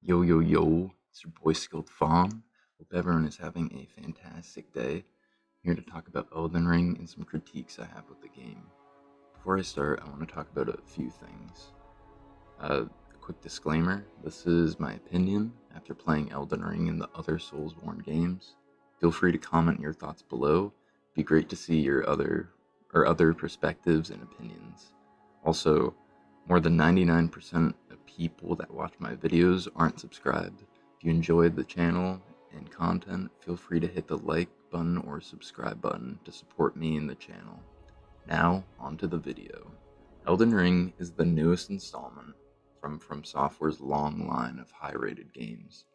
Yo, yo, yo, it's your boy Skilled Fawn. Hope everyone is having a fantastic day. I'm here to talk about Elden Ring and some critiques I have with the game. Before I start, I want to talk about a few things. A quick disclaimer, this is my opinion after playing Elden Ring and the other Soulsborne games. Feel free to comment your thoughts below. It'd be great to see your other perspectives and opinions. Also, more than 99% of people that watch my videos aren't subscribed. If you enjoyed the channel and content, feel free to hit the like button or subscribe button to support me and the channel. Now, onto the video. Elden Ring is the newest installment from Software's long line of high-rated games.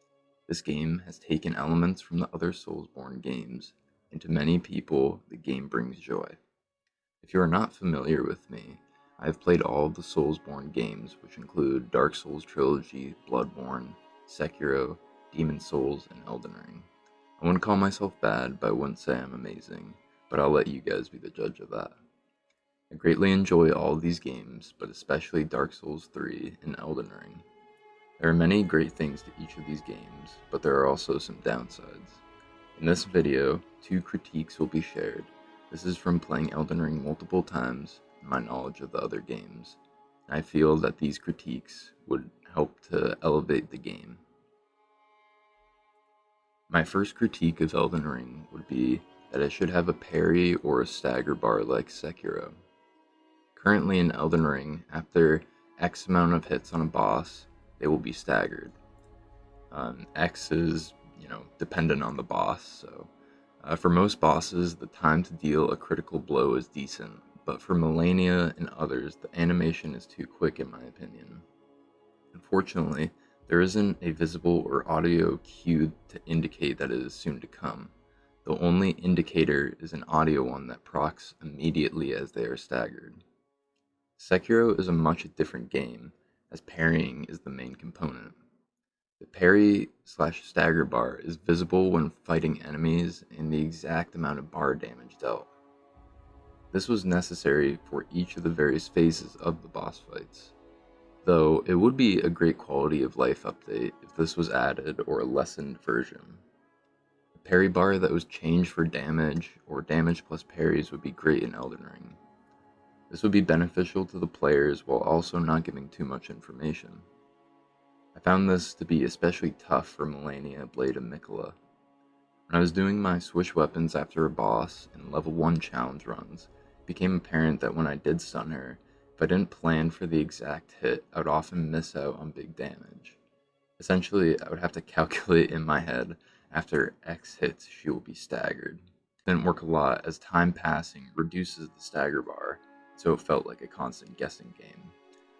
This game has taken elements from the other Soulsborne games, and to many people, the game brings joy. If you are not familiar with me, I have played all of the Soulsborne games, which include Dark Souls Trilogy, Bloodborne, Sekiro, Demon Souls, and Elden Ring. I wouldn't call myself bad, but I wouldn't say I'm amazing, but I'll let you guys be the judge of that. I greatly enjoy all of these games, but especially Dark Souls 3 and Elden Ring. There are many great things to each of these games, but there are also some downsides. In this video, 2 critiques will be shared. This is from playing Elden Ring multiple times and my knowledge of the other games. I feel that these critiques would help to elevate the game. My first critique of Elden Ring would be that it should have a parry or a stagger bar like Sekiro. Currently in Elden Ring, after X amount of hits on a boss, they will be staggered. X is, dependent on the boss, so for most bosses, the time to deal a critical blow is decent, but for Melania and others, the animation is too quick in my opinion. Unfortunately, there isn't a visible or audio cue to indicate that it is soon to come. The only indicator is an audio one that procs immediately as they are staggered. Sekiro is a much different game, as parrying is the main component. The parry/stagger bar is visible when fighting enemies and the exact amount of bar damage dealt. This was necessary for each of the various phases of the boss fights, though it would be a great quality of life update if this was added or a lessened version. A parry bar that was changed for damage or damage plus parries would be great in Elden Ring. This would be beneficial to the players while also not giving too much information. I found this to be especially tough for Melania, Blade, and Mikola. When I was doing my switch weapons after a boss in level 1 challenge runs, it became apparent that when I did stun her, if I didn't plan for the exact hit, I would often miss out on big damage. Essentially, I would have to calculate in my head after X hits she will be staggered. It didn't work a lot as time passing reduces the stagger bar, so it felt like a constant guessing game.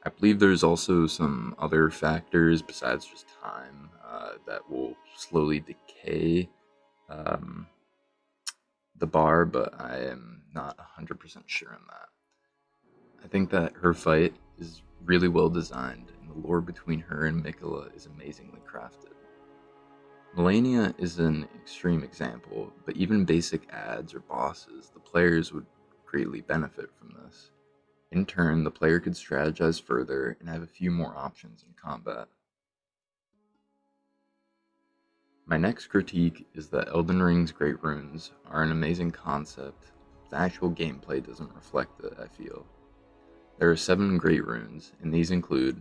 I believe there's also some other factors besides just time that will slowly decay the bar, but I am not 100% sure on that. I think that her fight is really well designed, and the lore between her and Mikola is amazingly crafted. Melania is an extreme example, but even basic ads or bosses, the players would greatly benefit from this. In turn, the player could strategize further and have a few more options in combat. My next critique is that Elden Ring's Great Runes are an amazing concept, but the actual gameplay doesn't reflect it, I feel. There are 7 Great Runes, and these include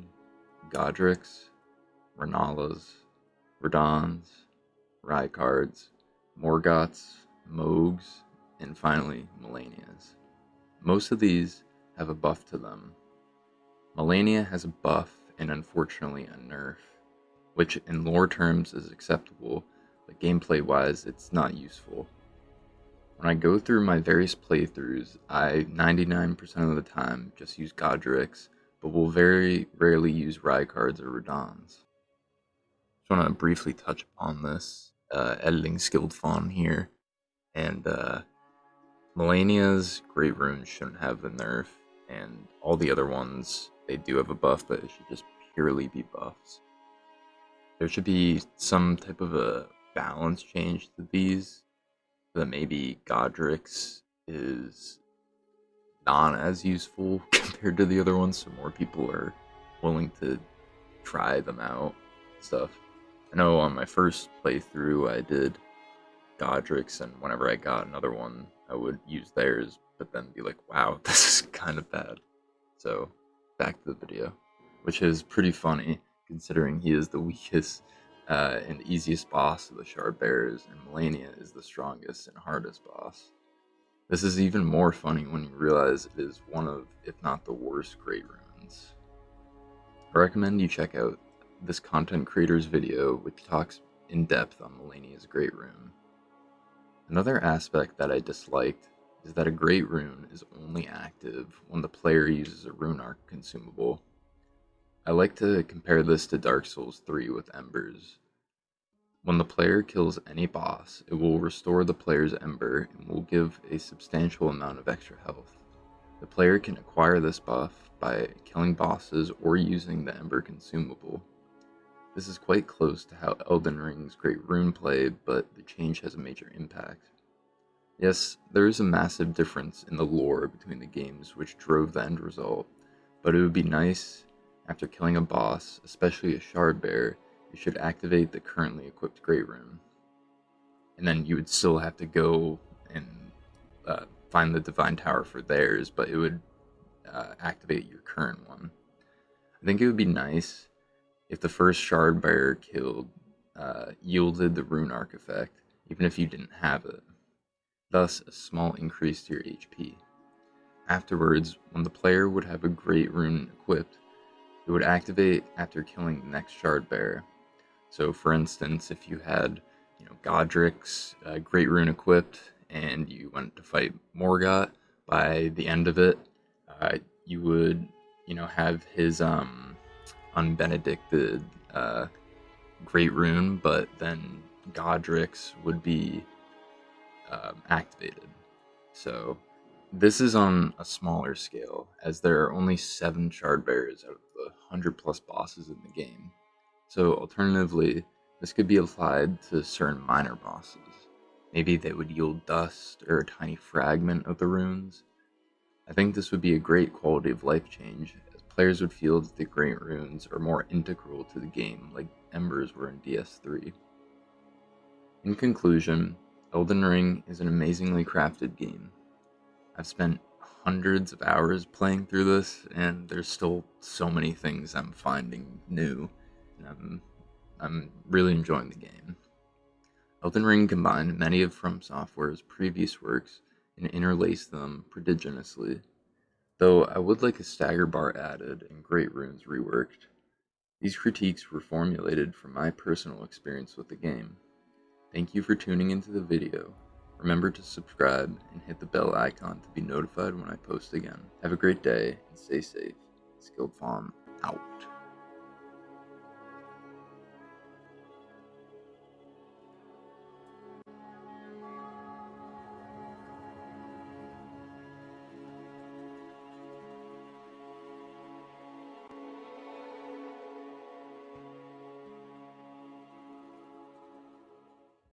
Godric's, Renala's, Radahn's, Rykard's, Morgoth's, Mohg's, and finally Melania's. Most of these have a buff to them. Melania has a buff and unfortunately a nerf, which in lore terms is acceptable, but gameplay wise it's not useful. When I go through my various playthroughs, I 99% of the time just use Godric's, but will very rarely use Rykard's or Radahn's. Just want to briefly touch upon this, editing skilled fawn here, and Melania's Great Runes shouldn't have the nerf, and all the other ones, they do have a buff, but it should just purely be buffs. There should be some type of a balance change to these, so that maybe Godric's is not as useful compared to the other ones, so more people are willing to try them out. stuff. I know on my first playthrough I did Godric's, and whenever I got another one, I would use theirs, but then be like, wow, this is kind of bad. So, back to the video, which is pretty funny, considering he is the weakest and easiest boss of the Shard Bearers, and Melania is the strongest and hardest boss. This is even more funny when you realize it is one of, if not the worst, Great Runes. I recommend you check out this content creator's video, which talks in depth on Melania's Great Rune. Another aspect that I disliked is that a Great Rune is only active when the player uses a Rune Arc consumable. I like to compare this to Dark Souls 3 with Embers. When the player kills any boss, it will restore the player's Ember and will give a substantial amount of extra health. The player can acquire this buff by killing bosses or using the Ember consumable. This is quite close to how Elden Ring's Great Rune played, but the change has a major impact. Yes, there is a massive difference in the lore between the games which drove the end result, but it would be nice, after killing a boss, especially a Shard Bear, you should activate the currently equipped Great Rune. And then you would still have to go and find the Divine Tower for theirs, but it would activate your current one. I think it would be nice if the first Shard Bearer killed yielded the Rune Arc effect, even if you didn't have it, thus a small increase to your HP. Afterwards, when the player would have a Great Rune equipped, it would activate after killing the next Shard Bearer. So for instance, if you had Godric's Great Rune equipped and you went to fight Morgott, by the end of it, you would have his unbenedicted Great Rune, but then Godric's would be activated. So this is on a smaller scale, as there are only 7 Shard Bearers out of the 100 plus bosses in the game. So alternatively, this could be applied to certain minor bosses. Maybe they would yield dust or a tiny fragment of the runes. I think this would be a great quality of life change, as players would feel that the Great Runes are more integral to the game, like Embers were in DS3. In conclusion, Elden Ring is an amazingly crafted game. I've spent hundreds of hours playing through this, and there's still so many things I'm finding new, and I'm really enjoying the game. Elden Ring combined many of From Software's previous works and interlaced them prodigiously, though I would like a stagger bar added and Great Runes reworked. These critiques were formulated from my personal experience with the game. Thank you for tuning into the video. Remember to subscribe and hit the bell icon to be notified when I post again. Have a great day and stay safe. Skilled Fawn out.